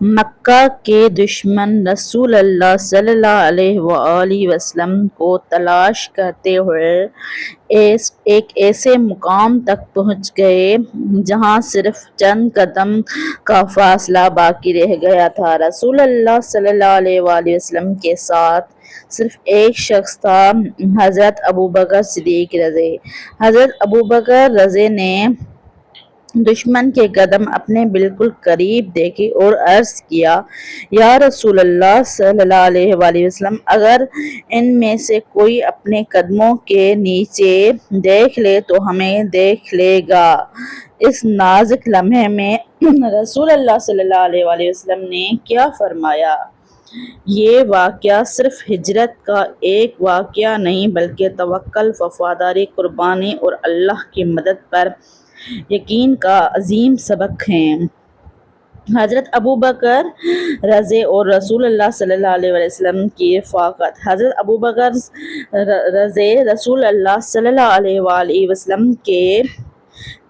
مکہ کے دشمن رسول اللہ صلی اللہ علیہ وآلہ وسلم کو تلاش کرتے ہوئے ایک ایسے مقام تک پہنچ گئے جہاں صرف چند قدم کا فاصلہ باقی رہ گیا تھا۔ رسول اللہ صلی اللہ علیہ وآلہ وسلم کے ساتھ صرف ایک شخص تھا، حضرت ابوبکر صدیق رضی۔ حضرت ابوبکر رضی نے دشمن کے قدم اپنے بالکل قریب دیکھے اور عرض کیا، یا رسول اللہ صلی اللہ علیہ وآلہ وسلم، اگر ان میں سے کوئی اپنے قدموں کے نیچے دیکھ لے تو ہمیں دیکھ لے گا۔ اس نازک لمحے میں رسول اللہ صلی اللہ علیہ وآلہ وسلم نے کیا فرمایا؟ یہ واقعہ صرف ہجرت کا ایک واقعہ نہیں بلکہ توکل، وفاداری، قربانی اور اللہ کی مدد پر یقین کا عظیم سبق ہے۔ حضرت ابوبکر رضی اور رسول اللہ صلی اللہ علیہ وسلم کی رفاقت۔ حضرت ابوبکر رضی رسول اللہ صلی اللہ علیہ وآلہ وسلم کے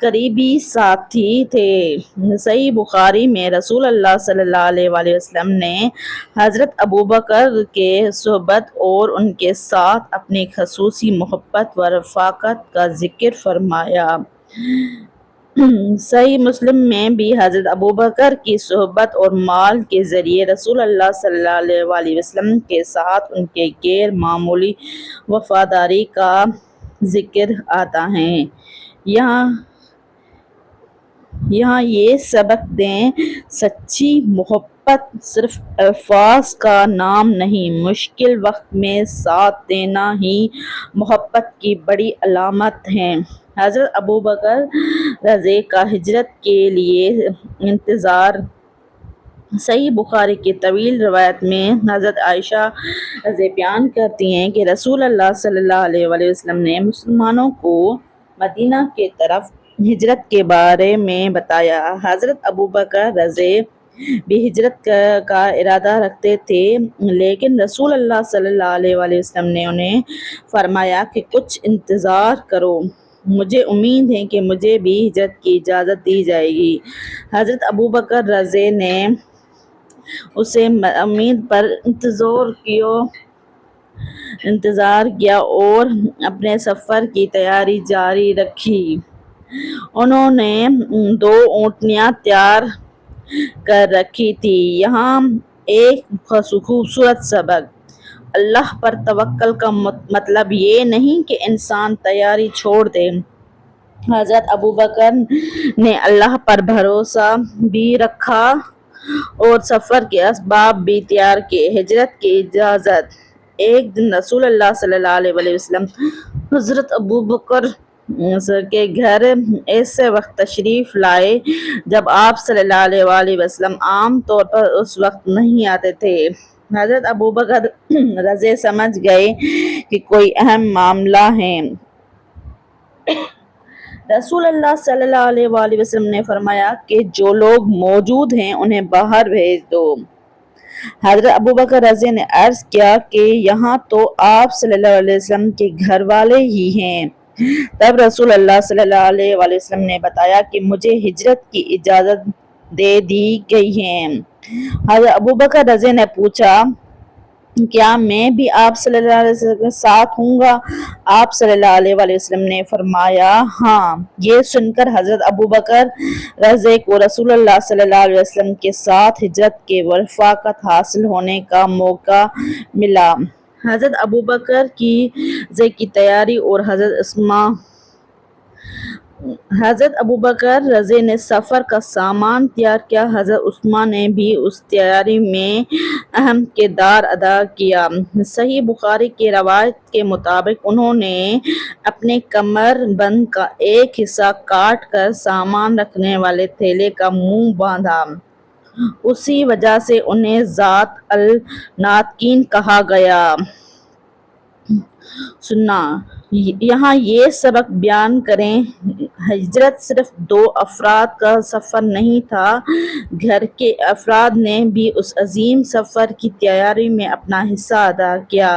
قریبی ساتھی تھے۔ صحیح بخاری میں رسول اللہ صلی اللہ علیہ وآلہ وسلم نے حضرت ابوبکر کے صحبت اور ان کے ساتھ اپنی خصوصی محبت و رفاقت کا ذکر فرمایا۔ صحیح مسلم میں بھی حضرت ابوبکر کی صحبت اور مال کے ذریعے رسول اللہ صلی اللہ علیہ وآلہ وسلم کے ساتھ ان کی غیر معمولی وفاداری کا ذکر آتا ہے۔ یہاں یہ سبق دیں، سچی محبت صرف الفاظ کا نام نہیں، مشکل وقت میں ساتھ دینا ہی محبت کی بڑی علامت ہے۔ حضرت ابوبکر رضی کا ہجرت کے لیے انتظار۔ صحیح بخاری کی طویل روایت میں حضرت عائشہ رضی بیان کرتی ہیں کہ رسول اللہ صلی اللہ علیہ وآلہ وسلم نے مسلمانوں کو مدینہ کی طرف ہجرت کے بارے میں بتایا۔ حضرت ابوبکر رضی بھی ہجرت کا ارادہ رکھتے تھے، لیکن رسول اللہ صلی اللہ علیہ وآلہ وسلم نے انہیں فرمایا کہ کچھ انتظار کرو، مجھے امید ہے کہ مجھے بھی ہجرت کی اجازت دی جائے گی۔ حضرت ابوبکر رضی نے اسی امید پر انتظار کیا اور اپنے سفر کی تیاری جاری رکھی۔ انہوں نے 2 اونٹنیاں تیار کر رکھی تھی۔ یہاں ایک خوبصورت سبق۔ اللہ پر توکل کا مطلب یہ نہیں کہ انسان تیاری چھوڑ دے۔ حضرت ابوبکر نے اللہ پر بھروسہ بھی رکھا اور سفر کے اسباب بھی تیار کیے۔ ہجرت کی اجازت۔ ایک دن رسول اللہ صلی اللہ علیہ وآلہ وسلم حضرت ابوبکر کے گھر ایسے وقت تشریف لائے جب آپ صلی اللہ علیہ وآلہ وسلم عام طور پر اس وقت نہیں آتے تھے۔ حضرت ابوبکر رضی سمجھ گئے کہ کوئی اہم معاملہ ہے۔ رسول اللہ صلی اللہ علیہ وآلہ وسلم نے فرمایا کہ جو لوگ موجود ہیں انہیں باہر بھیج دو۔ حضرت ابوبکر رضی نے عرض کیا کہ یہاں تو آپ صلی اللہ علیہ وسلم کے گھر والے ہی ہیں۔ تب رسول اللہ صلی اللہ علیہ وآلہ وسلم نے بتایا کہ مجھے ہجرت کی اجازت دے دی گئی ہے۔ حضرت ابوبکر رضی نے پوچھا، کیا میں بھی آپ صلی اللہ علیہ وسلم کے ساتھ ہوں گا؟ آپ صلی اللہ علیہ وآلہ وسلم نے فرمایا، ہاں۔ یہ سن کر حضرت ابوبکر رضی کو رسول اللہ صلی اللہ علیہ وسلم کے ساتھ ہجرت کے رفاقت حاصل ہونے کا موقع ملا۔ حضرت ابوبکر رضی کی تیاری اور حضرت ابوبکر رضی نے سفر کا سامان تیار کیا، حضرت عثمان نے بھی اس تیاری میں اہم کردار ادا کیا۔ صحیح بخاری کی روایت کے مطابق انہوں نے اپنے کمر بند کا ایک حصہ کاٹ کر سامان رکھنے والے تھیلے کا منہ باندھا، اسی وجہ سے انہیں ذات الناطقین کہا گیا۔ سننا یہاں یہ سبق بیان کریں، ہجرت صرف 2 افراد کا سفر نہیں تھا، گھر کے افراد نے بھی اس عظیم سفر کی تیاری میں اپنا حصہ ادا کیا۔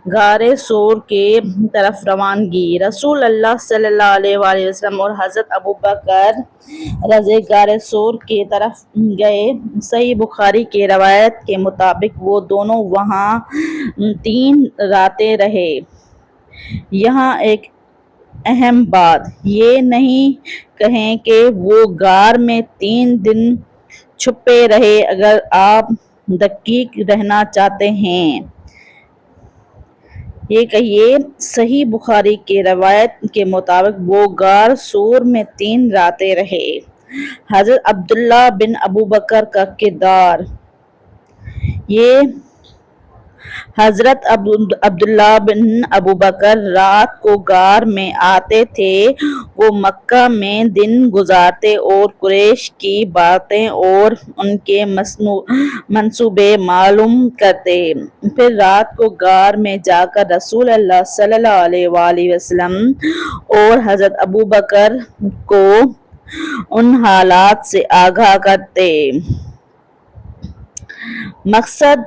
غار ثور کی طرف روانگی۔ رسول اللہ صلی اللہ علیہ وآلہ وسلم اور حضرت ابوبکر رضی غار ثور کی طرف گئے۔ صحیح بخاری کی روایت کے مطابق وہ دونوں وہاں 3 راتیں رہے۔ یہاں ایک اہم بات یہ نہیں کہیں کہ وہ غار میں 3 دن چھپے رہے۔ اگر آپ دقیق رہنا چاہتے ہیں یہ کہیے صحیح بخاری کی روایت کے مطابق وہ غار ثور میں 3 راتیں رہے۔ حضرت عبداللہ بن ابوبکر کا کردار۔ یہ حضرت عبداللہ بن ابوبکر رات کو غار میں آتے تھے، وہ مکہ میں دن گزارتے اور قریش کی باتیں اور ان کے منصوبے معلوم کرتے، پھر رات کو غار میں جا کر رسول اللہ صلی اللہ علیہ وآلہ وسلم اور حضرت ابوبکر کو ان حالات سے آگاہ کرتے۔ مقصد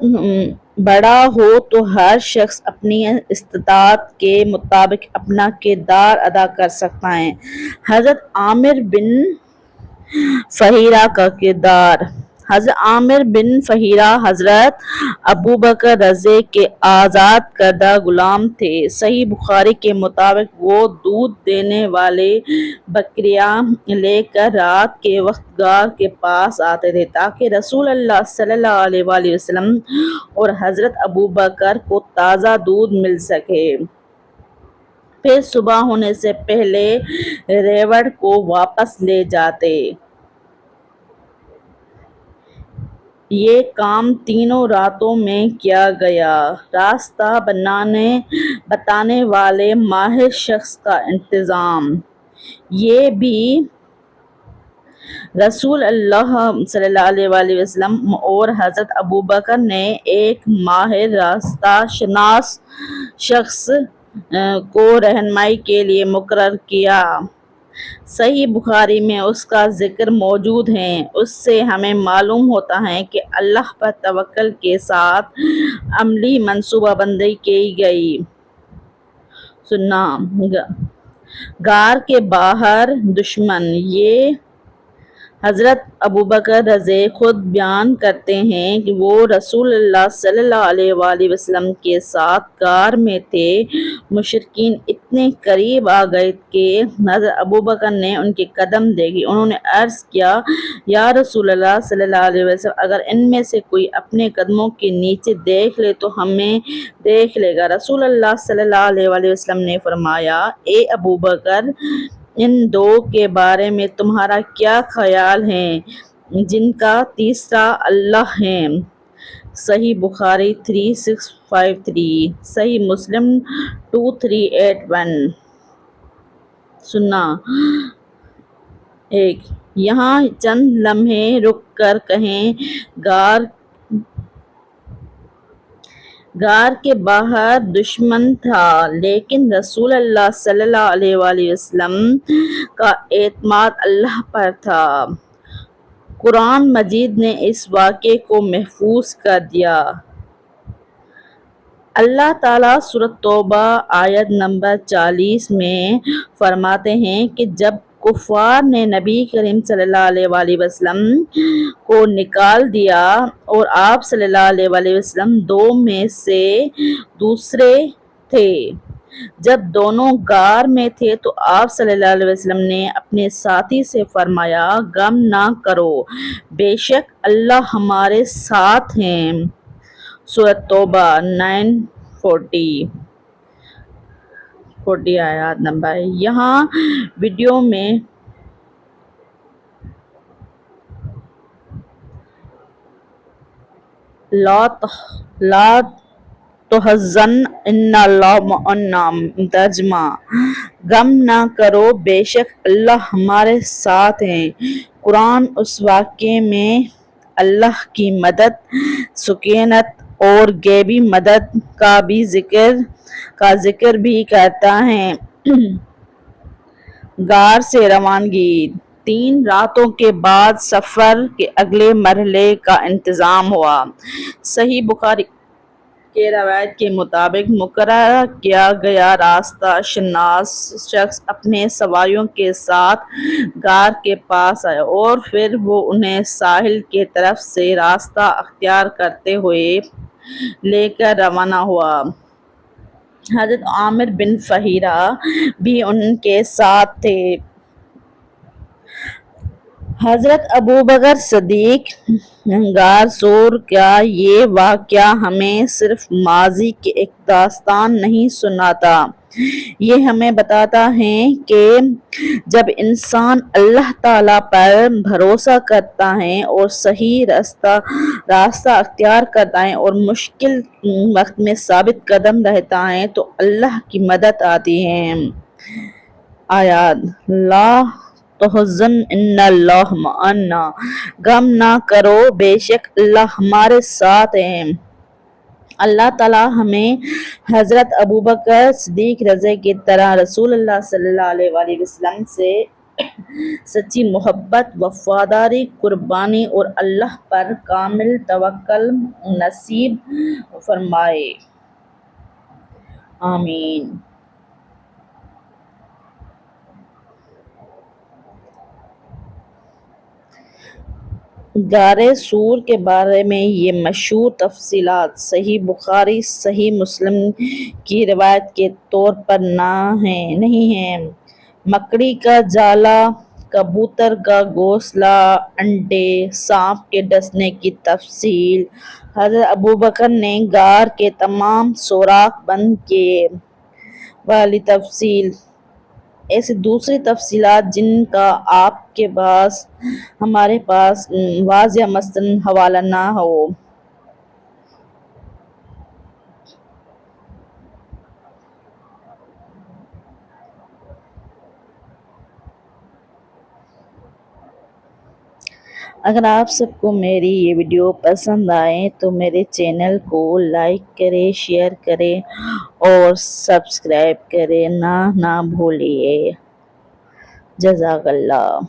بڑا ہو تو ہر شخص اپنی استطاعت کے مطابق اپنا کردار ادا کر سکتا ہے۔ حضرت عامر بن فہیرہ کا کردار۔ حضرت عامر بن فہیرہ حضرت ابوبکر رضی کے آزاد کردہ غلام تھے۔ صحیح بخاری کے مطابق وہ دودھ دینے والی بکریاں لے کر رات کے وقت غار کے پاس آتے تھے تاکہ رسول اللہ صلی اللہ علیہ وآلہ وسلم اور حضرت ابوبکر کو تازہ دودھ مل سکے، پھر صبح ہونے سے پہلے ریوڑ کو واپس لے جاتے۔ یہ کام 3 راتوں میں کیا گیا۔ راستہ بتانے والے ماہر شخص کا انتظام۔ یہ بھی رسول اللہ صلی اللہ علیہ وآلہ وسلم اور حضرت ابوبکر نے ایک ماہر راستہ شناس شخص کو رہنمائی کے لیے مقرر کیا۔ صحیح بخاری میں اس کا ذکر موجود ہے۔ اس سے ہمیں معلوم ہوتا ہے کہ اللہ پر توکل کے ساتھ عملی منصوبہ بندی کی گئی۔ سننا غار کے باہر دشمن۔ یہ حضرت ابوبکر رضی خود بیان کرتے ہیں کہ وہ رسول اللہ صلی اللہ علیہ وآلہ وسلم کے ساتھ غار میں تھے۔ مشرکین اتنے قریب آ گئے کہ حضرت ابوبکر نے ان کے قدم دیکھے۔ انہوں نے عرض کیا، یا رسول اللہ صلی اللہ علیہ وسلم، اگر ان میں سے کوئی اپنے قدموں کے نیچے دیکھ لے تو ہمیں دیکھ لے گا۔ رسول اللہ صلی اللہ علیہ وآلہ وسلم نے فرمایا، اے ابوبکر، ان 2 کے بارے میں تمہارا کیا خیال ہے جن کا تیسرا اللہ ہے؟ صحیح بخاری 3653، صحیح مسلم 2381۔ سننا 1۔ یہاں چند لمحے رک کر کہیں غار کے باہر دشمن تھا، لیکن رسول اللہ صلی اللہ علیہ وآلہ وسلم کا اعتماد اللہ پر تھا۔ قرآن مجید نے اس واقعے کو محفوظ کر دیا۔ اللہ تعالیٰ سورۃ توبہ آیت نمبر 40 میں فرماتے ہیں کہ جب کفار نے نبی کریم صلی اللہ علیہ وآلہ وسلم کو نکال دیا اور آپ صلی اللہ علیہ وآلہ وسلم 2 میں سے دوسرے تھے، جب دونوں غار میں تھے تو آپ صلی اللہ علیہ وسلم نے اپنے ساتھی سے فرمایا، غم نہ کرو، بے شک اللہ ہمارے ساتھ ہیں۔ سورۃ توبہ 40 آیات نمبر۔ یہاں ویڈیو میں لا تحزن ان اللہ معنا ترجمہ، غم نہ کرو، بے شک اللہ ہمارے ساتھ ہیں۔ قرآن اس واقعے میں اللہ کی مدد، سکینت اور غیبی مدد کا بھی ذکر کا ذکر بھی کرتا ہے۔ غار سے روانگی 3 راتوں کے بعد سفر کے اگلے مرحلے کا انتظام ہوا۔ صحیح بخاری کے روایت کے مطابق مقررہ کیا گیا راستہ شناس شخص اپنے سواریوں کے ساتھ غار کے پاس آیا اور پھر وہ انہیں ساحل کی طرف سے راستہ اختیار کرتے ہوئے لے کر روانہ ہوا۔ حضرت عامر بن فہیرہ بھی ان کے ساتھ تھے۔ حضرت ابوبکر صدیق غار ثور کا یہ واقعہ ہمیں صرف ماضی کی ایک داستان نہیں سناتا، یہ ہمیں بتاتا ہے کہ جب انسان اللہ تعالیٰ پر بھروسہ کرتا ہے اور صحیح راستہ اختیار کرتا ہے اور مشکل وقت میں ثابت قدم رہتا ہے تو اللہ کی مدد آتی ہے۔ آیات: لا تحزن ان اللہ معنا، غم نہ کرو بے شک اللہ ہمارے ساتھ ہے۔ اللہ تعالیٰ ہمیں حضرت ابوبکر صدیق رضی کی طرح رسول اللہ صلی اللہ علیہ وآلہ وسلم سے سچی محبت، وفاداری، قربانی اور اللہ پر کامل توکل نصیب فرمائے، آمین۔ غار ثور کے بارے میں یہ مشہور تفصیلات صحیح بخاری، صحیح مسلم کی روایت کے طور پر نہیں ہیں۔ مکڑی کا جالا، کبوتر کا گھونسلہ، انڈے، سانپ کے ڈسنے کی تفصیل، حضرت ابوبکر نے غار کے تمام سوراخ بند کیے والی تفصیل، ایسی دوسری تفصیلات جن کا آپ کے پاس ہمارے پاس واضح مستند حوالہ نہ ہو۔ اگر آپ سب کو میری یہ ویڈیو پسند آئے تو میرے چینل کو لائک کریں، شیئر کریں اور سبسکرائب کریں نہ بھولیے۔ جزاک اللہ۔